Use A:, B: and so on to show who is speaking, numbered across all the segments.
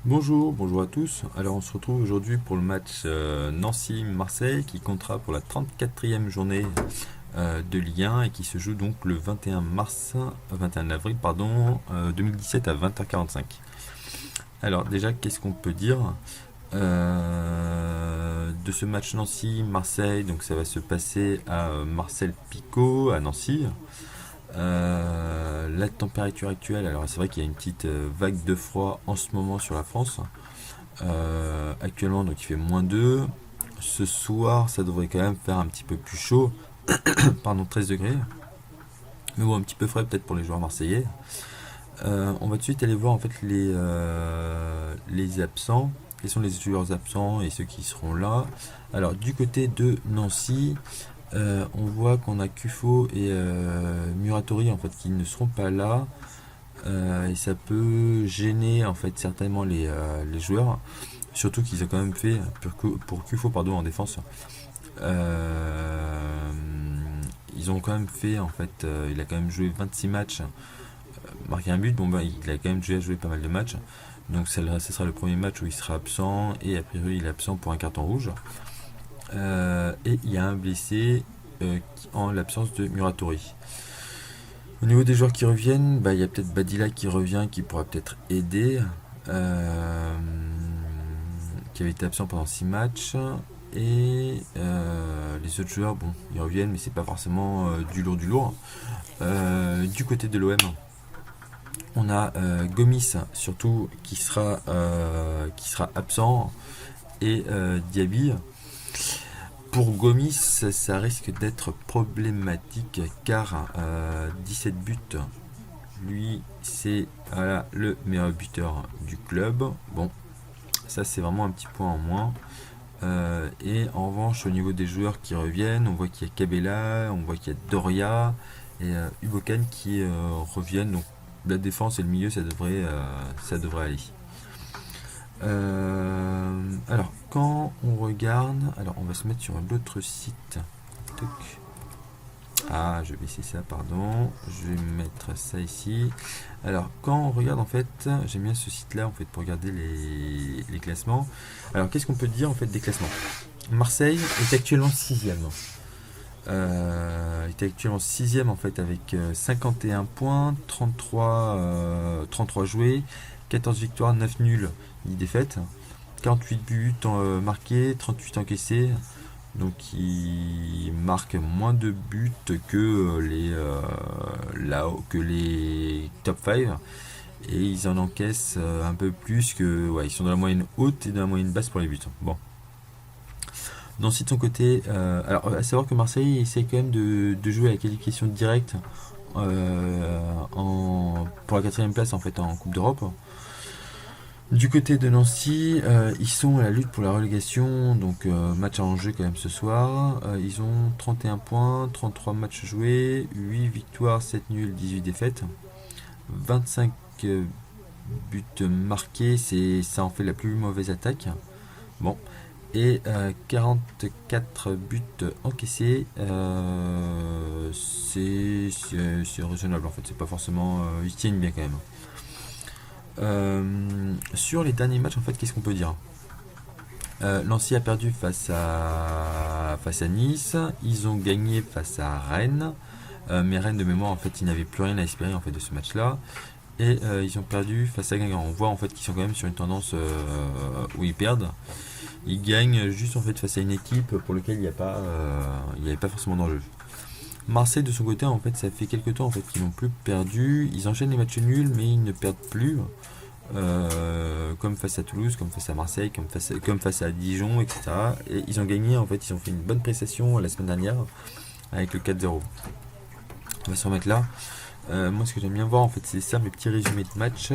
A: Bonjour à tous. Alors on se retrouve aujourd'hui pour le match Nancy-Marseille qui comptera pour la 34e journée de Ligue 1 et qui se joue donc le 21 avril 2017 à 20h45. Alors déjà qu'est-ce qu'on peut dire de ce match Nancy-Marseille? Donc ça va se passer à Marcel Picot à Nancy. La température actuelle, alors c'est vrai qu'il y a une petite vague de froid en ce moment sur la France. Actuellement, donc il fait -2. Ce soir, ça devrait quand même faire un petit peu plus chaud. Pardon, 13 degrés. Mais bon, un petit peu frais peut-être pour les joueurs marseillais. On va tout de suite aller voir en fait les absents. Quels sont les joueurs absents et ceux qui seront là. Alors, du côté de Nancy, on voit qu'on a Kufo et Muratori en fait qui ne seront pas là. Et ça peut gêner en fait certainement les joueurs. Surtout qu'ils ont quand même fait pour Kufo pardon en défense. Euh, Ils ont quand même fait en fait, il a quand même joué 26 matchs, marqué un but. Bon bah il a quand même déjà joué pas mal de matchs. Donc ce sera le premier match où il sera absent et a priori il est absent pour un carton rouge. Et il y a un blessé en l'absence de Muratori. Au niveau des joueurs qui reviennent, bah, il y a peut-être Badilla qui revient, qui pourra peut-être aider, euh, qui avait été absent pendant 6 matchs. Et les autres joueurs, bon, ils reviennent, mais c'est pas forcément du lourd du lourd. Du côté de l'OM, on a Gomis surtout qui sera absent et Diaby. Pour Gomis, ça risque d'être problématique car 17 buts, lui c'est voilà, le meilleur buteur du club. Bon, ça c'est vraiment un petit point en moins. Et en revanche, au niveau des joueurs qui reviennent, on voit qu'il y a Cabella, on voit qu'il y a Doria et Ubokan qui reviennent. Donc la défense et le milieu, ça devrait aller. Alors, quand on regarde, alors on va se mettre sur l'autre site. Toc. Ah, je vais baisser ça, pardon. Je vais mettre ça ici. Alors, quand on regarde, en fait, j'aime bien ce site-là, en fait, pour regarder les classements. Alors, qu'est-ce qu'on peut dire, en fait, des classements? Marseille est actuellement 6ème. Est actuellement 6ème, en fait, avec 51 points, 33 joués, 14 victoires, 9 nuls, 10 défaites, 48 buts marqués, 38 encaissés. Donc il marque moins de buts que que les top 5 et ils en encaissent un peu plus que ouais, ils sont dans la moyenne haute et dans la moyenne basse pour les buts. Bon. Nancy de son côté, alors à savoir que Marseille essaie quand même de jouer à la qualification directe pour la quatrième place en fait en Coupe d'Europe. Du côté de Nancy, ils sont à la lutte pour la relégation, donc match en jeu quand même ce soir. Ils ont 31 points, 33 matchs joués, 8 victoires, 7 nuls, 18 défaites. 25 buts marqués, ça en fait la plus mauvaise attaque. Bon. Et 44 buts encaissés, c'est raisonnable en fait, c'est pas forcément. Ils tiennent bien quand même. Sur les derniers matchs, en fait, qu'est-ce qu'on peut dire? Nancy a perdu face à Nice. Ils ont gagné face à Rennes. Mais Rennes, de mémoire, en fait, ils n'avaient plus rien à espérer en fait de ce match-là. Et ils ont perdu face à Guingamp. On voit en fait qu'ils sont quand même sur une tendance où ils perdent. Ils gagnent juste en fait face à une équipe pour laquelle il n'y avait pas forcément d'enjeu. Marseille de son côté en fait ça fait quelques temps en fait qu'ils n'ont plus perdu. Ils enchaînent les matchs nuls mais ils ne perdent plus. Comme face à Toulouse, comme face à Marseille, comme face à Dijon, etc. Et ils ont gagné, en fait, ils ont fait une bonne prestation la semaine dernière avec le 4-0. On va se remettre là. Moi, ce que j'aime bien voir, en fait, c'est ça, mes petits résumés de match.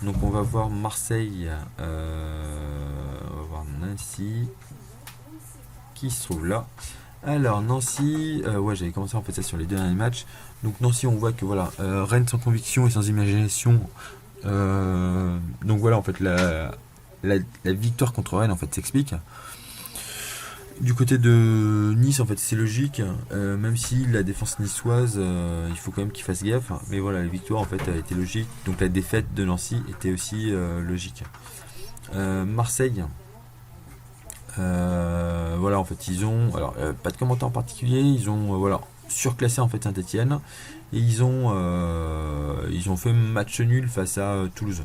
A: Donc, on va voir Marseille, on va voir Nancy, qui se trouve là. Alors, Nancy, ouais, j'avais commencé en fait ça sur les deux derniers matchs. Donc, Nancy, on voit que voilà, Rennes sans conviction et sans imagination. Donc voilà, en fait, la victoire contre Rennes en fait s'explique. Du côté de Nice, en fait, c'est logique, même si la défense niçoise, il faut quand même qu'ils fassent gaffe. Mais voilà, la victoire en fait a été logique. Donc la défaite de Nancy était aussi logique. Marseille. Voilà, en fait, ils ont, alors, pas de commentaire en particulier, ils ont, voilà, surclassé en fait Saint-Etienne et ils ont fait match nul face à Toulouse.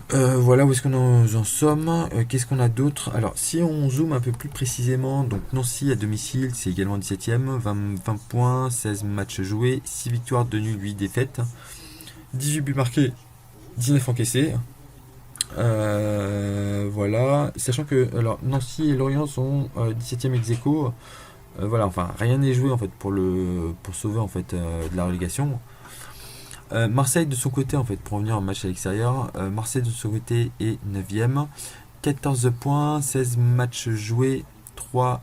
A: Voilà où est-ce qu'on en sommes. Qu'est-ce qu'on a d'autre? Alors, si on zoome un peu plus précisément, donc Nancy à domicile, c'est également 17ème, 20 points, 16 matchs joués, 6 victoires, 2 nuls, 8 défaites, 18 buts marqués, 19 encaissés. Voilà, sachant que alors, Nancy et Lorient sont 17ème ex aequo. Voilà, enfin, rien n'est joué en fait pour sauver en fait de la relégation. Marseille de son côté, en fait, pour revenir en match à l'extérieur, Marseille de son côté est 9ème, 14 points, 16 matchs joués, 3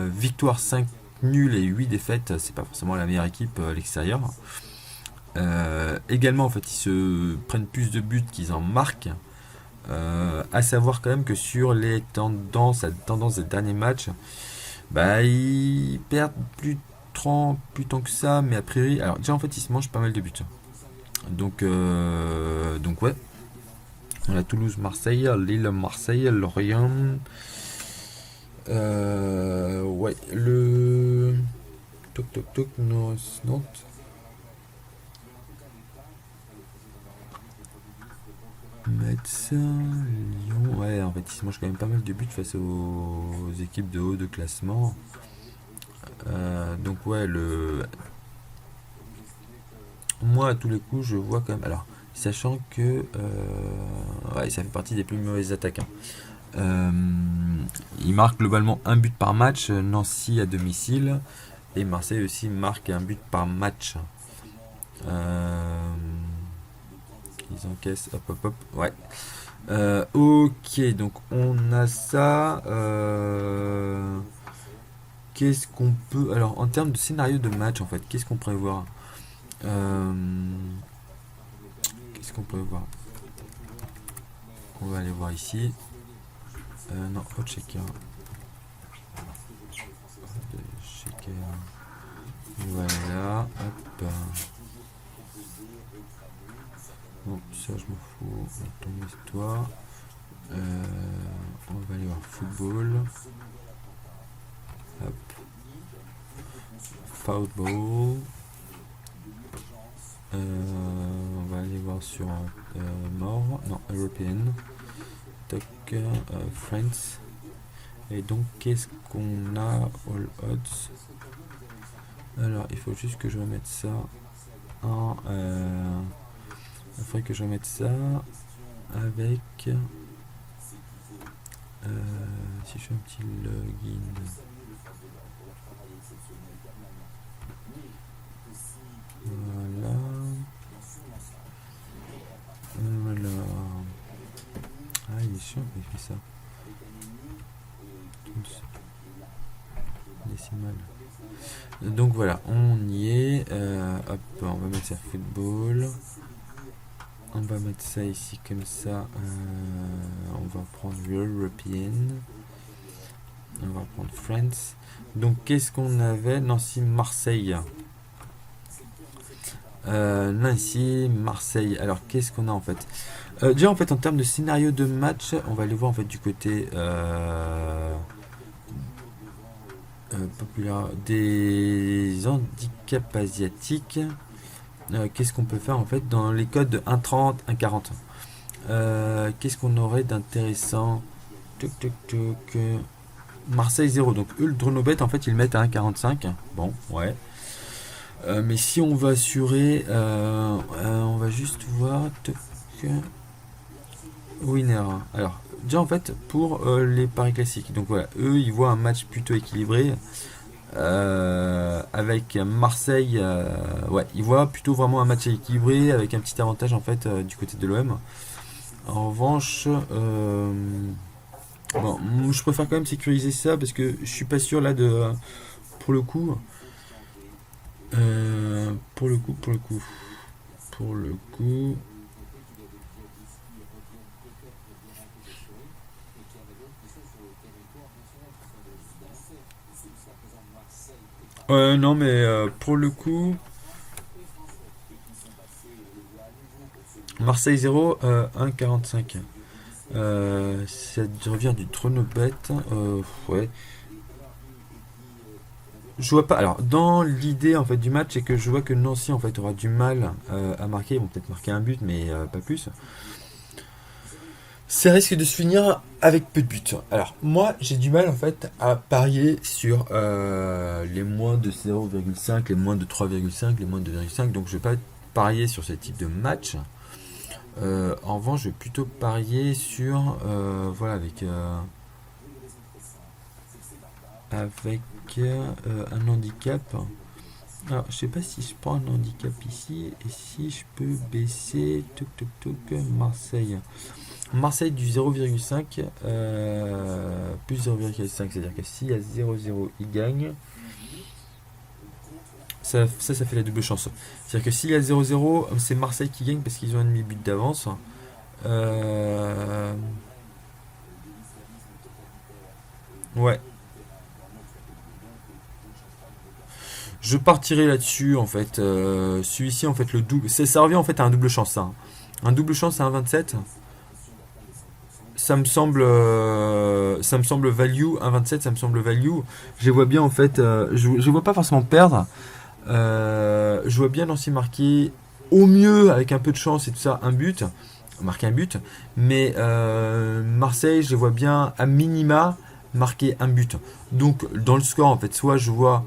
A: victoires, 5 nuls et 8 défaites. C'est pas forcément la meilleure équipe à l'extérieur. Également, en fait, ils se prennent plus de buts qu'ils en marquent. À savoir quand même que sur les tendances des derniers matchs, bah, ils perdent plus tant que ça, mais a priori, alors déjà en fait ils se mangent pas mal de buts. Donc ouais, on a Toulouse, Marseille, Lille, Marseille, Lorient. Ouais, le toc toc toc, Nantes. Metz, Lyon. Ouais, en fait, ils se mangent quand même pas mal de buts face aux équipes de haut de classement. Donc ouais, moi à tous les coups, je vois quand même. Alors, sachant que ouais, ça fait partie des plus mauvaises attaques, hein. Il marque globalement un but par match, Nancy à domicile, et Marseille aussi marque un but par match. Ils encaissent, hop hop hop, ouais. Ok, donc on a ça. Qu'est-ce qu'on peut. Alors, en termes de scénario de match, en fait, qu'est-ce qu'on pourrait voir? Qu'est-ce qu'on pourrait voir? On va aller voir ici. Non, autre shaker. Voilà, hop. Bon, ça je m'en fous. Ton histoire. On va aller voir football. Hop. Football. On va aller voir sur mort. Non, European. Toc, France. Et donc, qu'est-ce qu'on a? All odds. Alors, il faut juste que je remette ça en. Il faudrait que je remette ça avec. Si je fais un petit login. Voilà. Voilà. Ah, il est chiant quand il fait ça. Décimal. Donc voilà, on y est. Hop, on va mettre ça football. On va mettre ça ici comme ça. On va prendre European. On va prendre France. Donc qu'est-ce qu'on avait? Nancy-Marseille. Nancy-Marseille. Alors qu'est-ce qu'on a en fait? Déjà en fait en termes de scénario de match, on va aller voir en fait du côté populaire des handicaps asiatiques. Qu'est-ce qu'on peut faire en fait dans les codes de 1,30, 1,40? Qu'est-ce qu'on aurait d'intéressant? Marseille 0. Donc eux, le Dronobet, en fait, ils le mettent à 1,45. Bon, ouais. Mais si on va assurer, on va juste voir. Winner. Alors, déjà en fait, pour les paris classiques. Donc voilà, eux, ils voient un match plutôt équilibré. Avec Marseille, ouais, ils voient plutôt vraiment un match équilibré avec un petit avantage en fait du côté de l'OM. En revanche, bon, je préfère quand même sécuriser ça parce que je suis pas sûr là de, pour le coup, pour le coup. Non mais pour le coup, Marseille 0, 1,45. Ça revient du Tronopet. Ouais. Je vois pas. Alors, dans l'idée en fait du match, c'est que je vois que Nancy en fait aura du mal à marquer. Ils vont peut-être marquer un but, mais pas plus. Ça risque de se finir avec peu de buts. Alors, moi, j'ai du mal en fait à parier sur les moins de 0,5, les moins de 3,5, les moins de 2,5. Donc, je vais pas parier sur ce type de match. En revanche, je vais plutôt parier sur voilà avec un handicap. Alors, je sais pas si je prends un handicap ici et si je peux baisser Marseille. Marseille du 0,5 plus 0,5, c'est-à-dire que s'il y a 0,0, il gagne. Ça fait la double chance. C'est-à-dire que s'il y a 0,0, c'est Marseille qui gagne parce qu'ils ont un demi-but d'avance. Ouais. Je partirai là-dessus en fait. Celui-ci en fait le double. Ça revient en fait à un double chance ça, hein. Un double chance à 1,27. Ça me semble value. 1,27 ça me semble value. Je les vois bien en fait. Je vois pas forcément perdre. Je vois bien Nancy marquer au mieux avec un peu de chance et tout ça un but. Marquer un but. Mais Marseille je les vois bien à minima marquer un but. Donc dans le score en fait soit je vois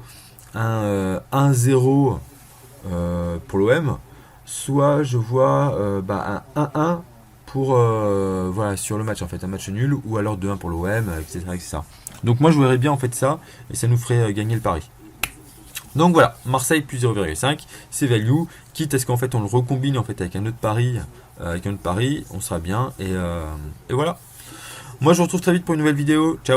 A: un 1-0 pour l'OM, soit je vois un 1-1 pour voilà sur le match en fait, un match nul ou alors 2-1 pour l'OM, etc., etc. Donc moi je verrais bien en fait ça et ça nous ferait gagner le pari. Donc voilà, Marseille plus 0,5, c'est value, quitte à ce qu'en fait on le recombine en fait avec un autre pari, on sera bien et voilà. Moi je vous retrouve très vite pour une nouvelle vidéo. Ciao.